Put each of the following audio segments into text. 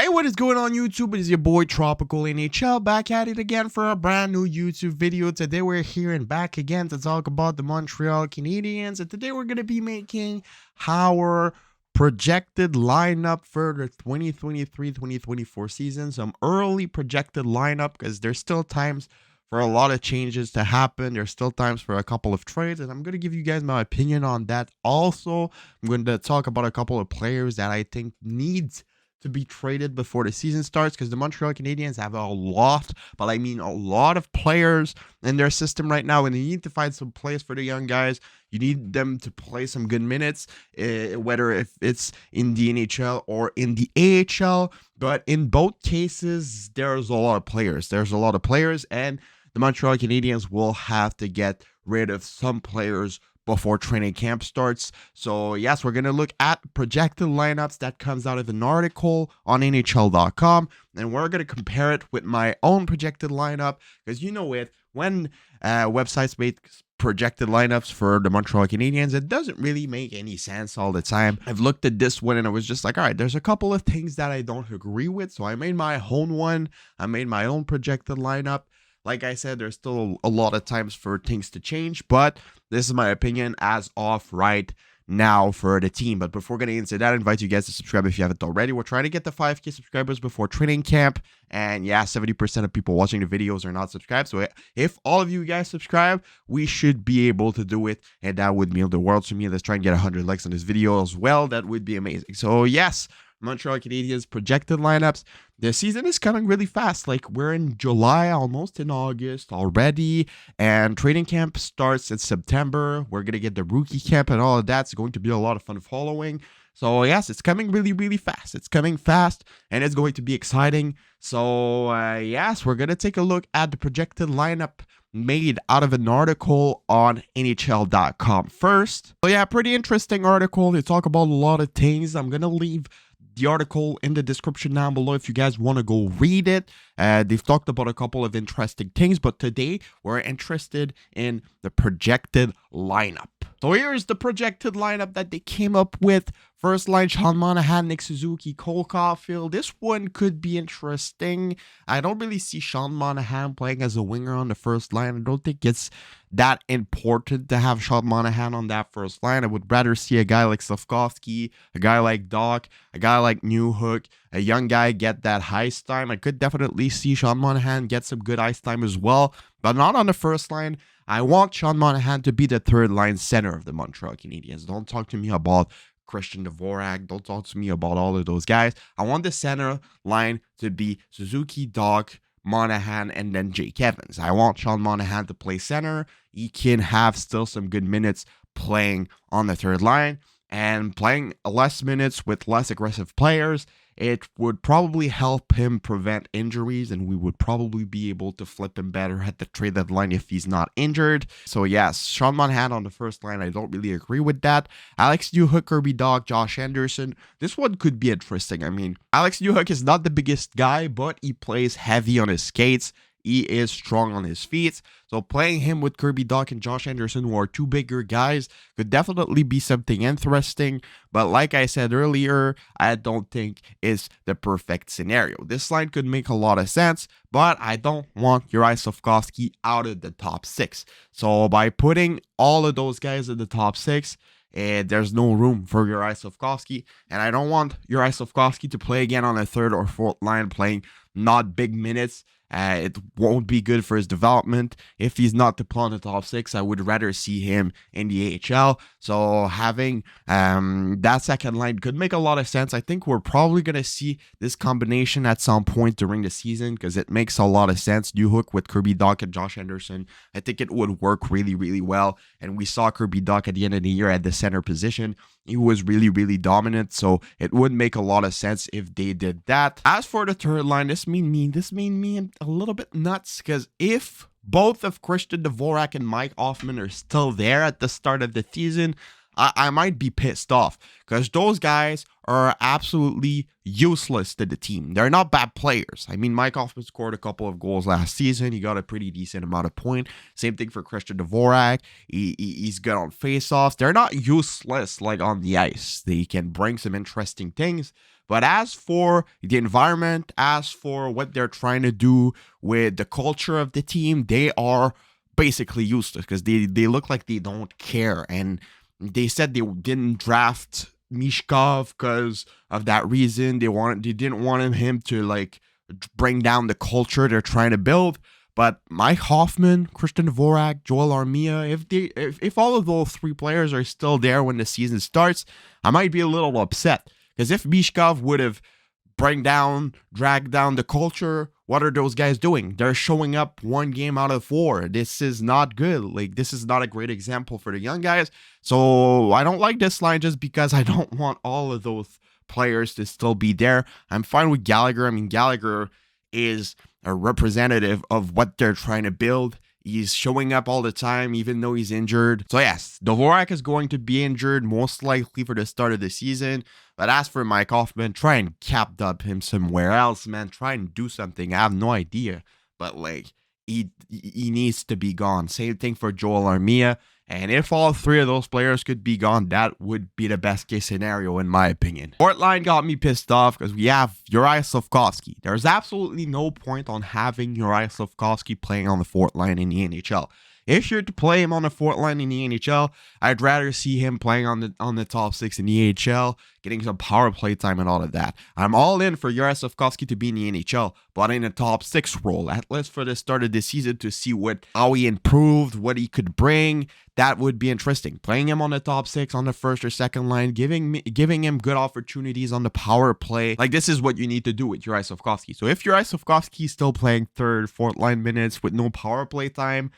Hey, what is going on YouTube? It is your boy Tropical NHL back at it again for a brand new YouTube video. Today we're here and back again to talk about the Montreal Canadiens, and today we're going to be making our projected lineup for the 2023-2024 season. Some early projected lineup because there's still times for a lot of changes to happen. There's still times for a couple of trades, and I'm going to give you guys my opinion on that. Also, I'm going to talk about a couple of players that I think needs to be traded before the season starts, because the Montreal Canadiens have a lot, but I mean a lot of players in their system right now, and they need to find some place for the young guys. You need them to play some good minutes, whether if it's in the NHL or in the AHL, but in both cases, there's a lot of players. And the Montreal Canadiens will have to get rid of some players before training camp starts. So yes, we're going to look at projected lineups that comes out of an article on NHL.com, and we're going to compare it with my own projected lineup, because you know it, when websites make projected lineups for the Montreal Canadiens, it doesn't really make any sense all the time. I've looked at this one and I was just like, all right, there's a couple of things that I don't agree with, so I made my own one. I made my own projected lineup. Like I said, there's still a lot of times for things to change, but this is my opinion as of right now for the team. But before getting into that, I invite you guys to subscribe if you haven't already. We're trying to get to 5K subscribers before training camp, and yeah, 70% of people watching the videos are not subscribed. So if all of you guys subscribe, we should be able to do it, and that would mean the world to me. Let's try and get 100 likes on this video as well. That would be amazing. So yes, Montreal Canadiens projected lineups. The season is coming really fast. Like, we're in July, almost in August already, and training camp starts in September. We're gonna get the rookie camp and all of that. It's going to be a lot of fun following. So yes, it's coming really fast. It's coming fast, and it's going to be exciting. So yes, we're gonna take a look at the projected lineup made out of an article on NHL.com first. So yeah, pretty interesting article. They talk about a lot of things. I'm gonna leave the article in the description down below if you guys want to go read it. They've talked about a couple of interesting things, but today we're interested in the projected lineup. So here's the projected lineup that they came up with. First line, Sean Monahan, Nick Suzuki, Cole Caulfield. This one could be interesting. I don't really see Sean Monahan playing as a winger on the first line. I don't think it's that important to have Sean Monahan on that first line. I would rather see a guy like Slafkovsky, a guy like Doc, a guy like Newhook, a young guy get that ice time. I could definitely see Sean Monahan get some good ice time as well, but not on the first line. I want Sean Monahan to be the third line center of the Montreal Canadiens. Don't talk to me about Christian Dvorak. Don't talk to me about all of those guys. I want the center line to be Suzuki, Doc, Monahan, and then Jake Evans. I want Sean Monahan to play center. He can have still some good minutes playing on the third line, and playing less minutes with less aggressive players. It would probably help him prevent injuries, and we would probably be able to flip him better at the trade deadline if he's not injured. So yes, Sean Monahan on the first line, I don't really agree with that. Alex Newhook, Kirby Dach, Josh Anderson. This one could be interesting. I mean, Alex Newhook is not the biggest guy, but he plays heavy on his skates. He is strong on his feet. So playing him with Kirby Dach and Josh Anderson, who are two bigger guys, could definitely be something interesting. But like I said earlier, I don't think it's the perfect scenario. This line could make a lot of sense, but I don't want Juraj Slafkovsky out of the top six. So by putting all of those guys in the top six, there's no room for Juraj Slafkovsky, and I don't want Juraj Slafkovsky to play again on the third or fourth line, playing not big minutes. It won't be good for his development. If he's not to play on the top six, I would rather see him in the AHL. So having that second line could make a lot of sense. I think we're probably going to see this combination at some point during the season, because it makes a lot of sense. Newhook with Kirby Dach and Josh Anderson, I think it would work really well. And we saw Kirby Dach at the end of the year at the center position. He was really dominant, so it would make a lot of sense if they did that. As for the third line, this made me a little bit nuts, because if both of Christian Dvorak and Mike Hoffman are still there at the start of the season, I might be pissed off, because those guys are absolutely useless to the team. They're not bad players. I mean, Mike Hoffman scored a couple of goals last season. He got a pretty decent amount of points. Same thing for Christian Dvorak. He's good on faceoffs. They're not useless like on the ice. They can bring some interesting things, But as for the environment, as for what they're trying to do with the culture of the team, they are basically useless because they look like they don't care. And they said they didn't draft Mishkov because of that reason. They didn't want him to like bring down the culture they're trying to build. But Mike Hoffman, Christian Dvorak, Joel Armia, if all of those three players are still there when the season starts, I might be a little upset. Because if Mishkov would have dragged down the culture, what are those guys doing? They're showing up 1 game out of 4. This is not good. Like, this is not a great example for the young guys. So I don't like this line just because I don't want all of those players to still be there. I'm fine with Gallagher. I mean, Gallagher is a representative of what they're trying to build. He's showing up all the time, even though he's injured. So yes, Dvorak is going to be injured, most likely for the start of the season. But as for Mike Hoffman, try and cap dub him somewhere else, man. Try and do something. I have no idea. But like, he needs to be gone. Same thing for Joel Armia. And if all 3 of those players could be gone, that would be the best case scenario, in my opinion. Fourth line got me pissed off because we have Uriah Slafkovsky. There's absolutely no point on having Uriah Slafkovsky playing on the fourth line in the NHL. If you're to play him on the fourth line in the NHL, I'd rather see him playing on the top 6 in the AHL, getting some power play time and all of that. I'm all in for Uriah Slafkovsky to be in the NHL, but in a top 6 role, at least for the start of the season, to see how he improved, what he could bring. That would be interesting. Playing him on the top 6 on the first or second line, giving him good opportunities on the power play. Like, this is what you need to do with Uriah Slafkovsky. So if Uriah Slafkovsky is still playing third, fourth line minutes with no power play time,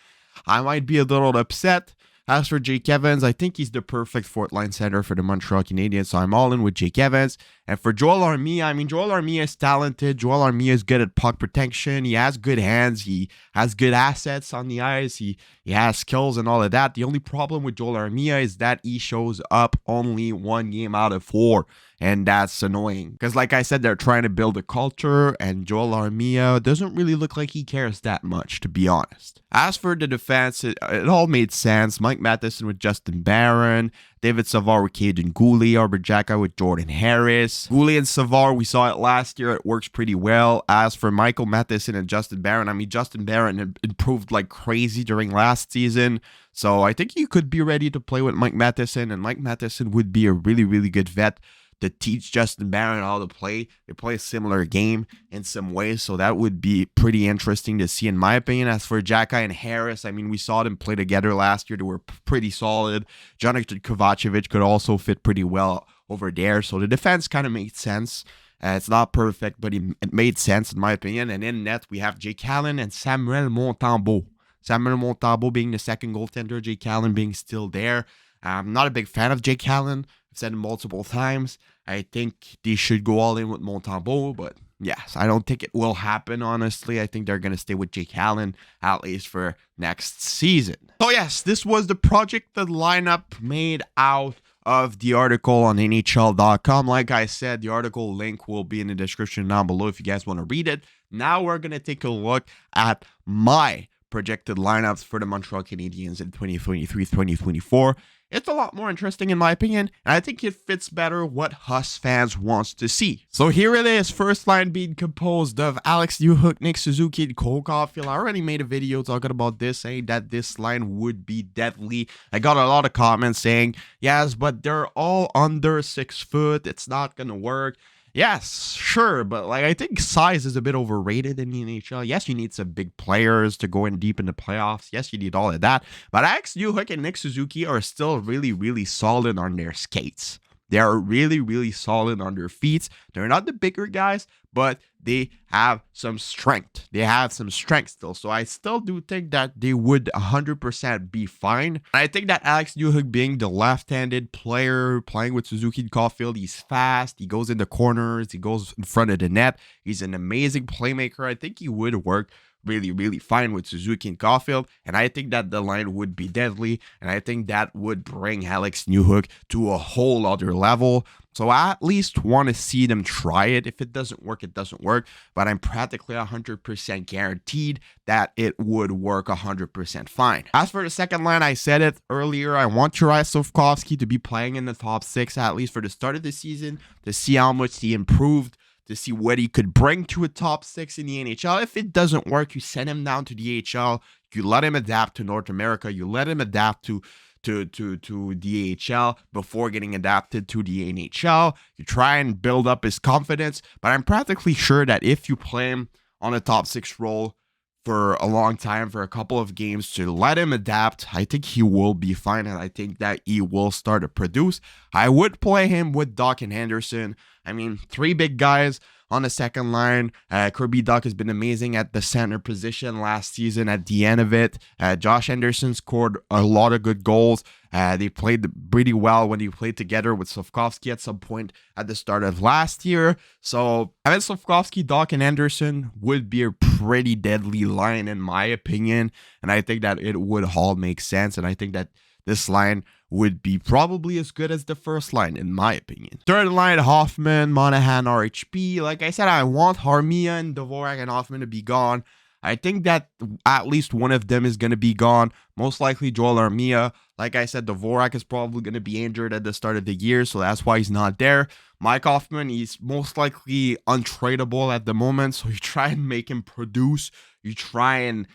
I might be a little upset. As for Jake Evans, I think he's the perfect fourth line center for the Montreal Canadiens, so I'm all in with Jake Evans. And for Joel Armia, I mean, Joel Armia is talented. Joel Armia is good at puck protection. He has good hands. He has good assets on the ice. He has skills and all of that. The only problem with Joel Armia is that he shows up only 1 game out of 4. And that's annoying. Because like I said, they're trying to build a culture, and Joel Armia doesn't really look like he cares that much, to be honest. As for the defense, it all made sense. Mike Matheson with Justin Barron, David Savard with Caden Goulet, Arbor Xhekaj with Jordan Harris. Goulet and Savard, we saw it last year. It works pretty well. As for Michael Matheson and Justin Barron, I mean, Justin Barron improved like crazy during last season. So I think he could be ready to play with Mike Matheson, and Mike Matheson would be a really, really good vet to teach Justin Barron how to play. They play a similar game in some ways, so that would be pretty interesting to see, in my opinion. As for Xhekaj and Harris, I mean, we saw them play together last year. They were pretty solid. Jonathan Kovacevic could also fit pretty well over there, so the defense kind of made sense. It's not perfect, but it made sense, in my opinion. And in net, we have Jake Allen and Samuel Montembeault. Samuel Montembeault being the second goaltender, Jake Allen being still there. I'm not a big fan of Jake Allen. I've said it multiple times. I think they should go all in with Montembeault, but yes, I don't think it will happen, honestly. I think they're going to stay with Jake Allen, at least for next season. So yes, this was the projected lineup made out of the article on NHL.com. Like I said, the article link will be in the description down below if you guys want to read it. Now we're going to take a look at my projected lineups for the Montreal Canadiens in 2023-2024. It's a lot more interesting, in my opinion, and I think it fits better what Huss fans wants to see. So here it is, first line being composed of Alex Newhook, Nick Suzuki, and Cole Caulfield. I already made a video talking about this, saying that this line would be deadly. I got a lot of comments saying, yes, but they're all under 6 foot. It's not going to work. Yes, sure, but like, I think size is a bit overrated in the NHL. Yes, you need some big players to go in deep in the playoffs. Yes, you need all of that. But Alex Newhook and Nick Suzuki are still really, really solid on their skates. They are really, really solid on their feet. They're not the bigger guys, but they have some strength. They have some strength still. So I still do think that they would 100% be fine. I think that Alex Newhook, being the left-handed player playing with Suzuki and Caulfield, he's fast. He goes in the corners. He goes in front of the net. He's an amazing playmaker. I think he would work really, really fine with Suzuki and Caulfield. And I think that the line would be deadly. And I think that would bring Alex Newhook to a whole other level. So I at least want to see them try it. If it doesn't work, it doesn't work. But I'm practically 100% guaranteed that it would work 100% fine. As for the second line, I said it earlier. I want Juraj Slafkovsky to be playing in the top 6, at least for the start of the season, to see how much he improved, to see what he could bring to a top 6 in the NHL. If it doesn't work, you send him down to the AHL. You let him adapt to North America. You let him adapt to the AHL before getting adapted to the NHL. You try and build up his confidence. But I'm practically sure that if you play him on a top 6 role for a long time, for a couple of games, to let him adapt, I think he will be fine, and I think that he will start to produce. I would play him with Dach and Henderson. I mean, 3 big guys on the second line. Kirby Dach has been amazing at the center position last season. At the end of it, Josh Anderson scored a lot of good goals. They played pretty well when they played together with Slafkovsky at some point at the start of last year. So having Slafkovsky, Dach, and Anderson would be a pretty deadly line in my opinion. And I think that it would all make sense. And I think that this line would be probably as good as the first line, in my opinion. Third line, Hoffman, Monahan, RHP. Like I said, I want Armia and Dvorak and Hoffman to be gone. I think that at least one of them is going to be gone. Most likely Joel Armia. Like I said, Dvorak is probably going to be injured at the start of the year, so that's why he's not there. Mike Hoffman, he's most likely untradeable at the moment, so you try and make him produce. You try and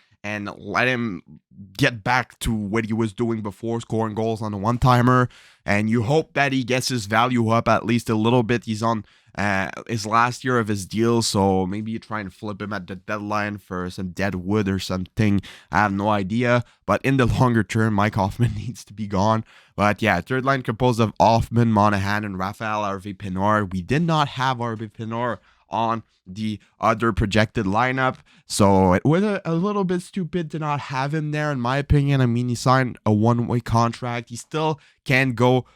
let him get back to what he was doing before, scoring goals on a one-timer. And you hope that he gets his value up at least a little bit. He's on his last year of his deal, so maybe you try and flip him at the deadline for some dead wood or something. I have no idea. But in the longer term, Mike Hoffman needs to be gone. But yeah, third line composed of Hoffman, Monahan, and Raphael Harvey-Pinard. We did not have Harvey-Pinard on the other projected lineup, so it was a little bit stupid to not have him there, in my opinion. I mean, he signed a one-way contract. He still can go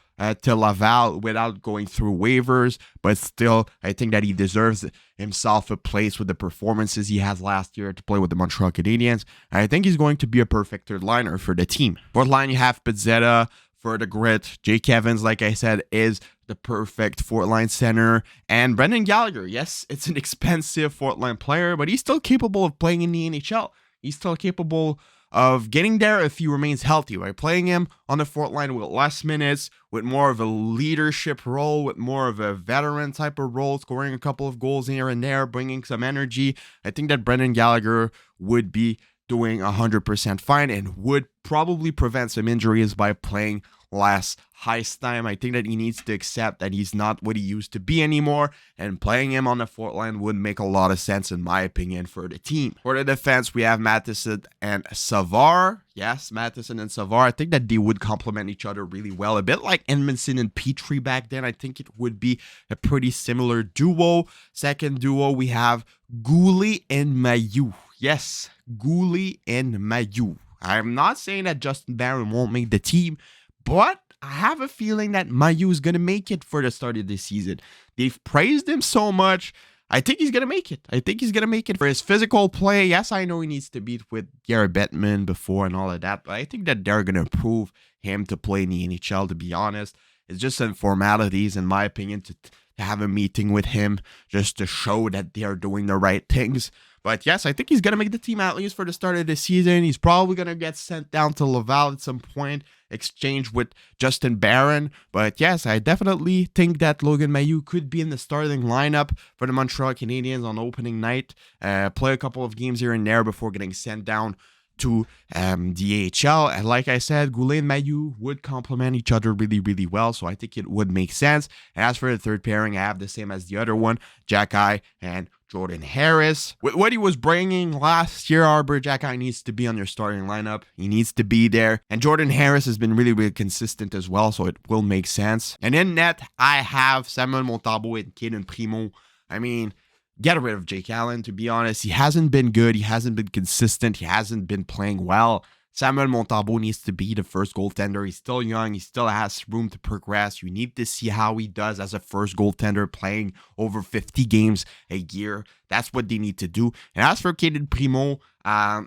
to Laval without going through waivers, but still, I think that he deserves himself a place with the performances he has last year to play with the Montreal Canadiens. And I think he's going to be a perfect third liner for the team. Fourth line, you have Pizzetta for the grit. Jake Evans, like I said, is the perfect fourth line center. And Brendan Gallagher, yes, it's an expensive fourth line player, but he's still capable of playing in the NHL. He's still capable of getting there if he remains healthy, by playing him on the fourth line with less minutes, with more of a leadership role, with more of a veteran type of role, scoring a couple of goals here and there, bringing some energy. I think that Brendan Gallagher would be doing 100% fine and would probably prevent some injuries by playing less ice time. I think that he needs to accept that he's not what he used to be anymore, and playing him on the fourth line would make a lot of sense, in my opinion, for the team. For the defense, we have Matheson and Savard. Yes, Matheson and Savard. I think that they would complement each other really well, a bit like Edmondson and Petrie back then. I think it would be a pretty similar duo. Second duo, we have Goulet and Mailloux. Yes, Goulet and Mailloux. I'm not saying that Justin Barron won't make the team, but I have a feeling that Mailloux is going to make it for the start of this season. They've praised him so much. I think he's going to make it. I think he's going to make it for his physical play. Yes, I know he needs to beat with Gary Bettman before and all of that, but I think that they're going to improve him to play in the NHL, to be honest. It's just some formalities, in my opinion, to have a meeting with him just to show that they're doing the right things. But yes, I think he's going to make the team at least for the start of the season. He's probably going to get sent down to Laval at some point, exchange with Justin Barron. But yes, I definitely think that Logan Mailloux could be in the starting lineup for the Montreal Canadiens on opening night. Play a couple of games here and there before getting sent down to the AHL. And like I said, Goulet and Mailloux would complement each other really, really well. So I think it would make sense. And as for the third pairing, I have the same as the other one, Jack-I and Jordan Harris. With what he was bringing last year, Jack-I needs to be on your starting lineup. He needs to be there. And Jordan Harris has been really, really consistent as well, so it will make sense. And in net, I have Samuel Montembeault and Kaden Primo. I mean, get rid of Jake Allen, to be honest. He hasn't been good. He hasn't been consistent. He hasn't been playing well. Samuel Montembeault needs to be the first goaltender. He's still young. He still has room to progress. You need to see how he does as a first goaltender playing over 50 games a year. That's what they need to do. And as for Kaden Primo,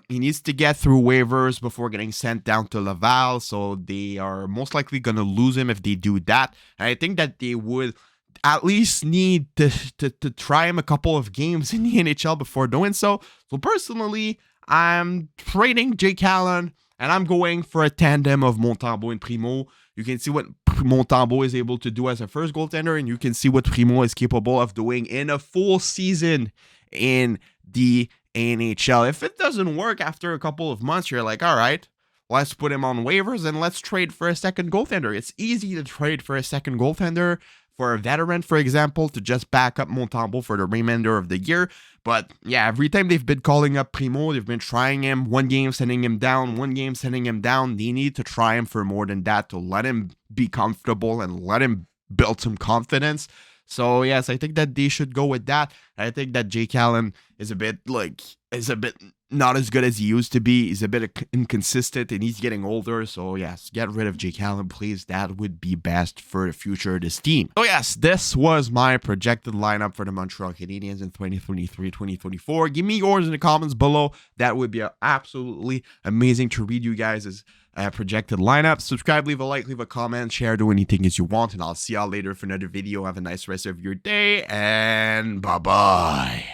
He needs to get through waivers before getting sent down to Laval, so they are most likely going to lose him if they do that. And I think that they would at least need to try him a couple of games in the NHL before doing so. So personally, I'm trading Jake Allen, and I'm going for a tandem of Montembeault and Primo. You can see what Montembeault is able to do as a first goaltender, and you can see what Primo is capable of doing in a full season in the NHL. If it doesn't work after a couple of months, you're like, all right, let's put him on waivers and let's trade for a second goaltender. It's easy to trade for a second goaltender, for a veteran, for example, to just back up Montembeault for the remainder of the year. But yeah, every time they've been calling up Primo, they've been trying him, one game sending him down, one game sending him down. They need to try him for more than that to let him be comfortable and let him build some confidence. So yes, I think that they should go with that. I think that Jake Allen is a bit not as good as he used to be. He's a bit inconsistent and he's getting older. So yes, get rid of Jake Allen, please. That would be best for the future of this team. So yes, this was my projected lineup for the Montreal Canadiens in 2023-2024. Give me yours in the comments below. That would be absolutely amazing to read you guys' projected lineup. Subscribe, leave a like, leave a comment, share, do anything as you want, and I'll see y'all later for another video. Have a nice rest of your day, and bye-bye.